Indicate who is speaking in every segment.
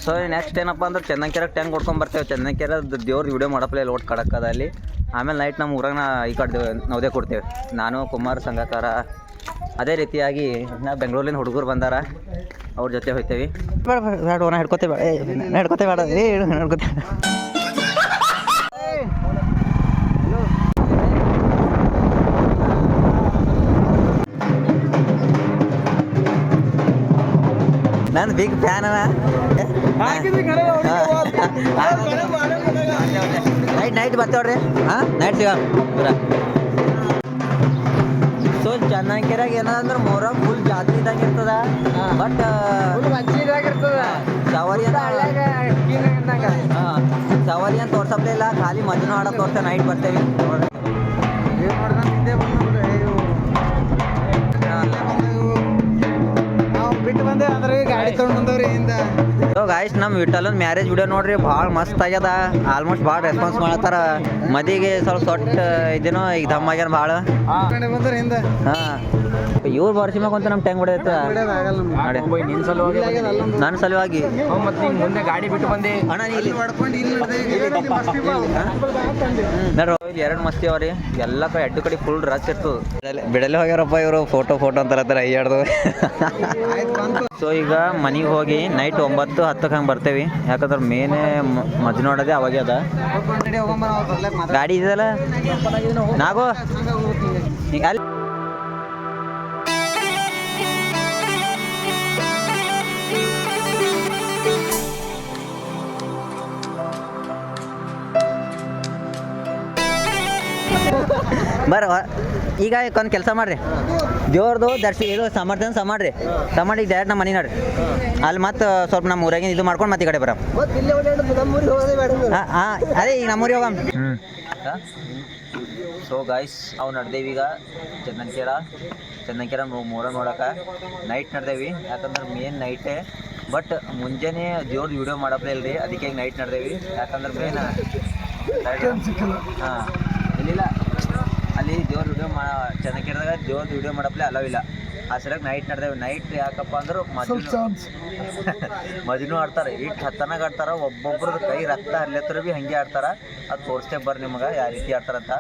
Speaker 1: So next ಏನಪ್ಪ ಅಂದ್ರೆ ಚಂದಂಕೆರೆ tank ಹೊಡ್ಕೊಂಡು ಬರ್ತೇವೆ. ಚಂದಂಕೆರೆ ದೇವ್ರ ವಿಡಿಯೋ ಮಾಡಪ್ಲೆ ಲೋಟ್ ಕಡಕ್ಕದ ಅಲ್ಲಿ. ಆಮೇಲೆ ನೈಟ್ ನಮ್ಮ ಊರಾಗ ಈ ಕಡೆ ನವದೇ ಕೊಡ್ತೇವೆ. ನಾನು ಕುಮಾರ್ ಸಂಗಕಾರ ಅದೇ ರೀತಿಯಾಗಿ ನಾ ಬೆಂಗಳೂರಿನ ಹುಡುಗರು ಬಂದಾರ, ಅವ್ರ ಜೊತೆ ಹೋಗ್ತೇವೆ. ಬೇಡ ಬೇಡ ಓನ ಹಿಡ್ಕೊತೇವೆ, ಹಿಡ್ಕೊತೇವೆ ಬೇಡ ಹಿಡ್ಕೊತೇವೆ. ನಾನು ಬಿಗ್ ಫ್ಯಾನ್ ನೈಟ್ ಬರ್ತೇವ್ರಿ. ಹಾಂ ನೈಟ್ ಸಿಗ ಪೂರ. ಸೊ ಚನ್ನಂಕೆರೆಗೆ ಏನಂದ್ರೆ ಮೊಹರಂ ಫುಲ್ ಜಾತ್ರೆ ಇದ್ದಂಗೆ ಇರ್ತದ. ಬಟ್ ಸವಾರಿ ಹಾಂ ಸವಾರಿ ಅಂತ ತೋರ್ಸಪ್ಲೇ ಇಲ್ಲ, ಖಾಲಿ ಮಜನೂ ಆಡೋಕೆ ತೋರ್ಸ್ತೇವೆ. ನೈಟ್ ಬರ್ತೇವೆ
Speaker 2: ಬಿಟ್ಟು ಬಂದೆ ಅಂದ್ರೆ ಗಾಡಿ ತೊಗೊಂಡು ಬಂದವ್ರಿ ಹಿಂದ.
Speaker 1: ಸೊ ಗಾಯ್ಸ್ ನಮ್ಮ ವಿಠಲನ್ ಮ್ಯಾರೇಜ್ ವಿಡಿಯೋ ನೋಡ್ರಿ, ಭಾಳ ಮಸ್ತ್ ಆಗ್ಯದ. ಆಲ್ಮೋಸ್ಟ್ ಭಾಳ ರೆಸ್ಪಾನ್ಸ್ ಮಾಡತ್ತಾರ. ಮದಿಗೆ ಸ್ವಲ್ಪ ಸೊಟ್ಟ ಇದೇನೋ ಈಗ ದಮ್ ಆಗ್ಯಾನ ಭಾಳ.
Speaker 2: ಬಂದ್ರೆ ಹಿಂದೆ
Speaker 1: ಹಾಂ ಇವ್ರು ವರ್ಷ ಮ್ಯಾಗ ಅಂತ ನಮ್ಮ ಟ್ಯಾಂಕ್ ಹೊಡೆದೈತೆ ನನ್ನ ಸಲುವಾಗಿ.
Speaker 3: ಮುಂದೆ ಗಾಡಿ ಬಿಟ್ಟು ಬಂದೆ
Speaker 1: ಅಣ್ಣ ಇಲ್ಲಿ ಎರಡು ಮಸ್ತಿ ಅವ್ರಿ. ಎಲ್ಲ ಕಡೆ ಎಡ್ಡು ಕಡೆ ಫುಲ್ ರಚ್ ಇರ್ತದೆ. ಬಿಡಲೆ ಹೋಗ್ಯಾರಪ್ಪ ಇವರು. ಫೋಟೋ ಅಂತಾರ ಅಯ್ಯಾಡ್ದು. ಸೊ ಈಗ ಮನೆಗೆ ಹೋಗಿ ನೈಟ್ 9-10 ಹಂಗೆ ಬರ್ತೇವೆ. ಯಾಕಂದ್ರೆ ಮೇನೇ ಮಜ್ ನೋಡೋದೇ ಅವಾಗೆ ಅದ. ಗಾಡಿ ಇದೆಯಲ್ಲ ನಾಗೋ ಈಗ ಅಲ್ಲಿ ಬರ್ರ. ಈಗ ಒಂದು ಕೆಲಸ ಮಾಡಿರಿ, ದೇವ್ರದು ಇದು ಸಮರ್ಥನ ಮಾಡ್ರಿ. ಮಾಡಿ ಈಗ ಡೈರೆಕ್ಟ್ ನಮ್ಮ ಮನೆ ನೋಡ್ರಿ. ಅಲ್ಲಿ ಮತ್ತೆ ಸ್ವಲ್ಪ ನಮ್ಮ ಊರಾಗಿನ ಇದು ಮಾಡ್ಕೊಂಡು ಮತ್ತೆ ಈ ಕಡೆ ಬರ. ಹಾಂ ಅದೇ ಈಗ ನಮ್ಮೂರಿಗೆ ಹೋಗಮ್. ಸೊ ಗಾಯ್ಸ್ ಅವು ನಡ್ದೇವಿ ಈಗ ಚಂದಂಕೆರೆ ಮೂರ ನೋಡಕ್ಕೆ ನೈಟ್ ನಡ್ದೇವಿ. ಯಾಕಂದ್ರೆ ಮೇನ್ ನೈಟೇ. ಬಟ್ ಮುಂಜಾನೆ ದೇವ್ರದ್ದು ವಿಡಿಯೋ ಮಾಡಪ್ಲೇ ಇಲ್ರಿ, ಅದಕ್ಕೆ ಈಗ ನೈಟ್ ನಡ್ದೇವಿ. ಯಾಕಂದ್ರೆ ಮೇನ್ ಹಾಂ ಇಲ್ಲಿಲ್ಲ, ಅಲ್ಲಿ ದೇವ್ರ ವಿಡಿಯೋ ಚಂದಂಕೆರೆದಾಗ ದೇವ್ರದ್ದು ವಿಡಿಯೋ ಮಾಡಪ್ಲೇ ಅಲವಿಲ್ಲ. ಆ ಸರಿಯಾಗಿ ನೈಟ್ ನಡ್ದೇವೆ. ನೈಟ್ ಯಾಕಪ್ಪ ಅಂದ್ರೆ ಮಜನೂ ಆಡ್ತಾರೆ. ಇಟ್ಟು ಹತ್ತನಾಗ ಆಡ್ತಾರೆ. ಒಬ್ಬೊಬ್ರದ್ದು ಕೈ ರಕ್ತ ಹರ್ಲತ್ರ ಭೀ ಹಂಗೆ ಆಡ್ತಾರೆ. ಅದು ತೋರಿಸ್ತೇವೆ ಬರ್ರಿ ನಿಮ್ಗೆ ಯಾವ ರೀತಿ ಆಡ್ತಾರಂತ.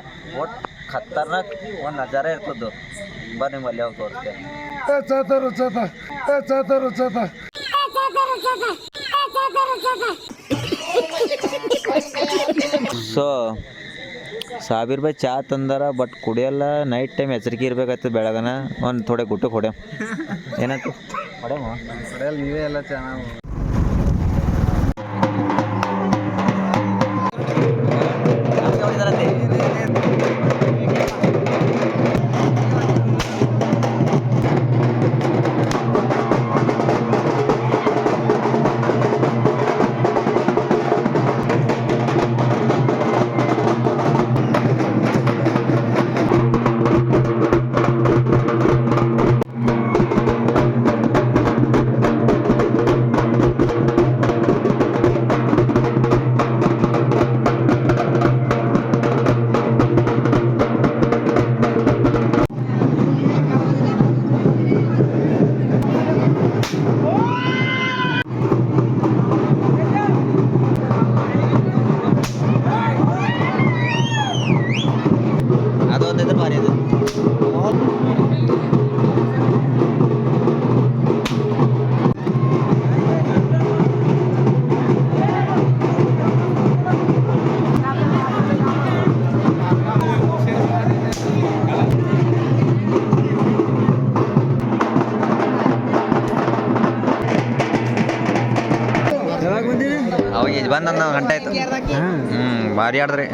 Speaker 1: ಒಟ್ಟು ಖತರ್ನಾಕ್ ಒಂದು ನಜಾರ ಇರ್ತದ್ದು. ಬರ್ರಿ ನಿಮ್ಗೆ ಅಲ್ಲಿ ಹೋಗಿ ತೋರಿಸ್ತೇವೆ. ಸೊ ಸಾವಿರ ರೂಪಾಯಿ ಚಾ ತಂದಾರ, ಬಟ್ ಕುಡಿಯಲ್ಲ. ನೈಟ್ ಟೈಮ್ ಎಚ್ಚರಿಕೆ ಇರ್ಬೇಕಾಯ್ತದೆ. ಬೆಳಗನ ಒಂದು ಥೋಡೆ ಗುಟ್ಟಕ್ಕೆ ಹೊಡೆ ಏನಂತ
Speaker 2: ಹೊಡೆಯಲ್ಲ ನೀವೇ ಎಲ್ಲ ಚೆನ್ನಾಗಿ.
Speaker 1: ಅವಾಗ ಬಂದು ಒಂದು ಗಂಟೆ ಆಯ್ತು. ಭಾರಿ ಆಡಿದ್ರಿ.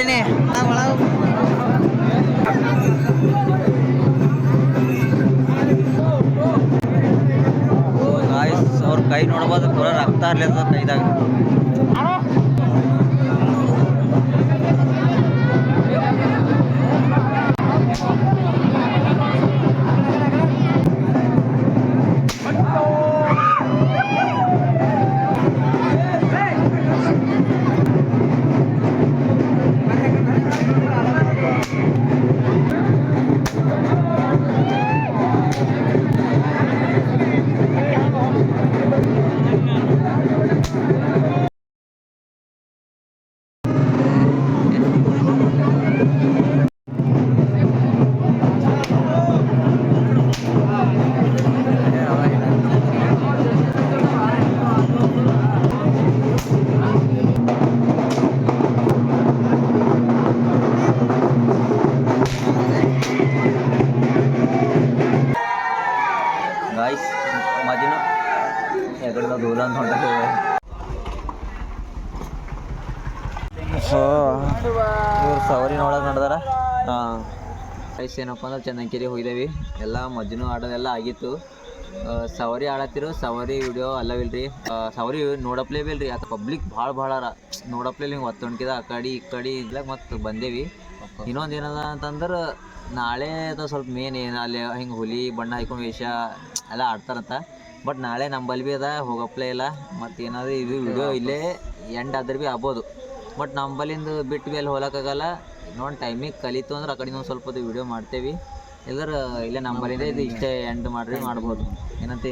Speaker 1: ಹೊಡಿನಿ ಅವ್ರ ಕೈ ನೋಡ್ಬೋದು ಪೂರ ರಕ್ತ ಹರ್ಲಿರ್ತದ ಕೈದಾಗ. ಗಾಯ್ಸ್ ಮಜಿನ ಎಗಡ್ದ ದೂರ ಅಂತ ಹೊಂಟು. ಇವ್ರು ಸವರಿ ನೋಡೋಕೆ ನಡೆದಾರ. ಗೈಸ್ ಏನಪ್ಪ ಅಂದ್ರೆ ಚನ್ನಂಕೇರಿ ಹೋಗಿದ್ದೇವೆ ಎಲ್ಲ ಮಜ್ಜನು ಆಡೋದೆಲ್ಲ ಆಗಿತ್ತು. ಸವರಿ ಆಡತ್ತಿರು ಸವರಿ ವಿಡಿಯೋ ಅಲ್ಲವಿಲ್ರಿ. ಸವರಿ ನೋಡಪ್ಲೇ ಬಿಲ್ರಿ ಯಾಕೆ ಪಬ್ಲಿಕ್ ಭಾಳ ನೋಡಪ್ಲೇ ಹಿಂಗೆ ಒತ್ತೊಂಡ್ಕಿದ ಆ ಕಡೆ ಈ ಕಡೆ ಇಲ್ಲ ಮತ್ತು ಬಂದೇವಿ. ಇನ್ನೊಂದು ಏನದ ಅಂತಂದ್ರೆ ನಾಳೆ ಅದು ಸ್ವಲ್ಪ ಮೇನ್ ಏನು ಅಲ್ಲಿ ಹಿಂಗೆ ಹುಲಿ ಬಣ್ಣ ಹಾಕೊಂಡು ವೇಷ ಎಲ್ಲ ಆಡ್ತಾರಂತ. ಬಟ್ ನಾಳೆ ನಂಬಲ್ಲಿ ಭೀ ಅದ ಹೋಗಪ್ಲೇ ಇಲ್ಲ. ಮತ್ತು ಏನಾದರೂ ಇದು ವಿಡಿಯೋ ಇಲ್ಲೇ ಎಂಡ್ ಆದ್ರೆ ಭೀ ಆಗ್ಬೋದು. ಬಟ್ ನಂಬಲ್ಲಿಂದ ಬಿಟ್ಟು ಭೀ ಅಲ್ಲಿ ಹೋಗೋಕ್ಕಾಗಲ್ಲ. ಇನ್ನೊಂದು ಟೈಮಿಗೆ ಕಲಿತು ಅಂದ್ರೆ ಆ ಕಡೆ ಒಂದು ಸ್ವಲ್ಪ ವಿಡಿಯೋ ಮಾಡ್ತೇವೆ. ಎಲ್ಲರೂ ಇಲ್ಲೇ ನಂಬಲ್ಲಿಂದ ಇದು ಇಷ್ಟೇ ಎಂಡ್ ಮಾಡ್ಬೋದು ಏನಂತ.